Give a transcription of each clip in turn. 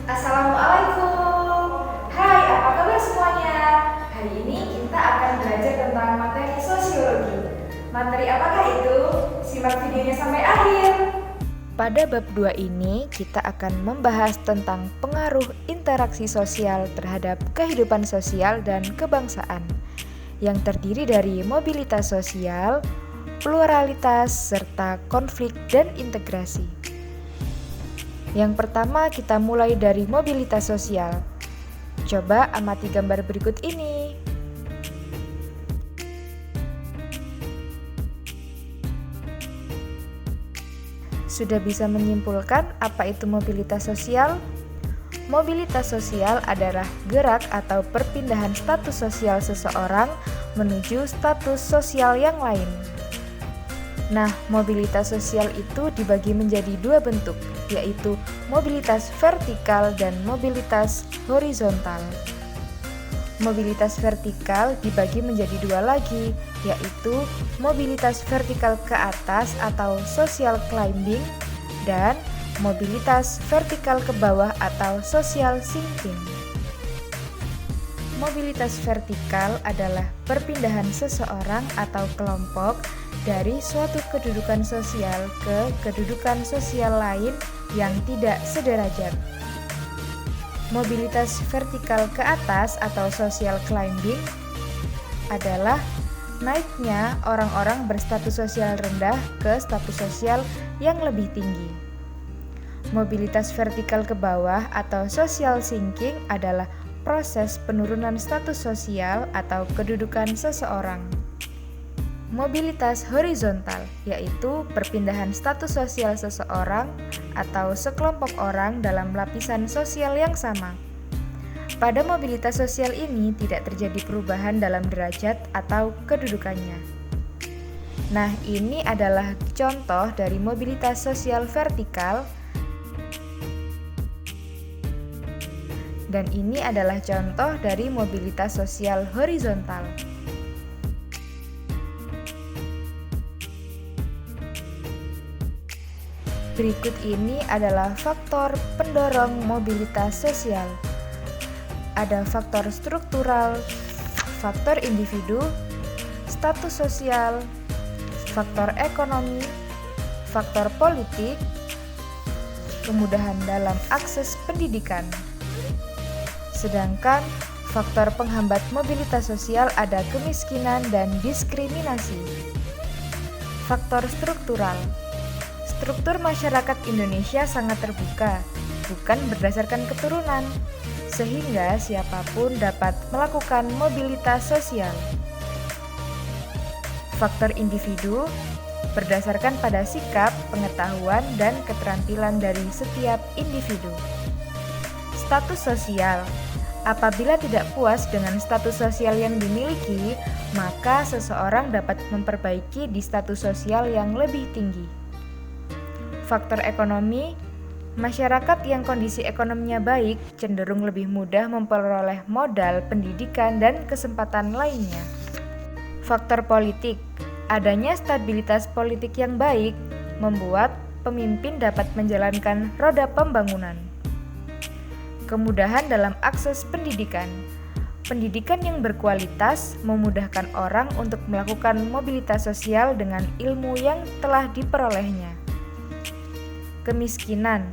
Assalamualaikum. Hai, apa kabar semuanya? Hari ini kita akan belajar tentang materi sosiologi. Materi apakah itu? Simak videonya sampai akhir. Pada bab 2 ini, kita akan membahas tentang pengaruh interaksi sosial terhadap kehidupan sosial dan kebangsaan, yang terdiri dari mobilitas sosial, pluralitas, serta konflik dan integrasi. Yang pertama, kita mulai dari mobilitas sosial. Coba amati gambar berikut ini. Sudah bisa menyimpulkan apa itu mobilitas sosial? Mobilitas sosial adalah gerak atau perpindahan status sosial seseorang menuju status sosial yang lain. Nah, mobilitas sosial itu dibagi menjadi dua bentuk, yaitu mobilitas vertikal dan mobilitas horizontal. Mobilitas vertikal dibagi menjadi dua lagi, yaitu mobilitas vertikal ke atas atau social climbing dan mobilitas vertikal ke bawah atau social sinking. Mobilitas vertikal adalah perpindahan seseorang atau kelompok dari suatu kedudukan sosial ke kedudukan sosial lain yang tidak sederajat. Mobilitas vertikal ke atas atau social climbing adalah naiknya orang-orang berstatus sosial rendah ke status sosial yang lebih tinggi. Mobilitas vertikal ke bawah atau social sinking adalah proses penurunan status sosial atau kedudukan seseorang. Mobilitas horizontal yaitu perpindahan status sosial seseorang atau sekelompok orang dalam lapisan sosial yang sama. Pada mobilitas sosial ini tidak terjadi perubahan dalam derajat atau kedudukannya. Nah, ini adalah contoh dari mobilitas sosial vertikal dan ini adalah contoh dari mobilitas sosial horizontal. Berikut ini adalah faktor pendorong mobilitas sosial. Ada faktor struktural, faktor individu, status sosial, faktor ekonomi, faktor politik, kemudahan dalam akses pendidikan. Sedangkan faktor penghambat mobilitas sosial ada kemiskinan dan diskriminasi. Faktor struktural. Struktur masyarakat Indonesia sangat terbuka, bukan berdasarkan keturunan, sehingga siapapun dapat melakukan mobilitas sosial. Faktor individu berdasarkan pada sikap, pengetahuan, dan keterampilan dari setiap individu. Status sosial. Apabila tidak puas dengan status sosial yang dimiliki, maka seseorang dapat memperbaiki di status sosial yang lebih tinggi. Faktor ekonomi, masyarakat yang kondisi ekonominya baik cenderung lebih mudah memperoleh modal, pendidikan, dan kesempatan lainnya. Faktor politik, adanya stabilitas politik yang baik membuat pemimpin dapat menjalankan roda pembangunan. Kemudahan dalam akses pendidikan. Pendidikan yang berkualitas memudahkan orang untuk melakukan mobilitas sosial dengan ilmu yang telah diperolehnya. Kemiskinan.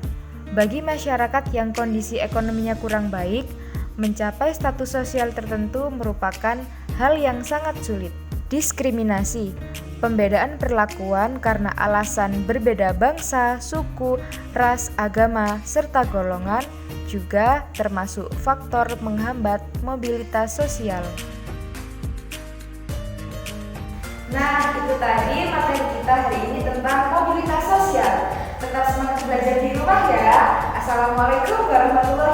Bagi masyarakat yang kondisi ekonominya kurang baik, mencapai status sosial tertentu merupakan hal yang sangat sulit. Diskriminasi. Pembedaan perlakuan karena alasan berbeda bangsa, suku, ras, agama, serta golongan juga termasuk faktor menghambat mobilitas sosial. Nah, itu tadi materi kita hari ini tentang mobilitas sosial. Tetap semangat belajar di rumah ya. Assalamualaikum warahmatullahi wabarakatuh.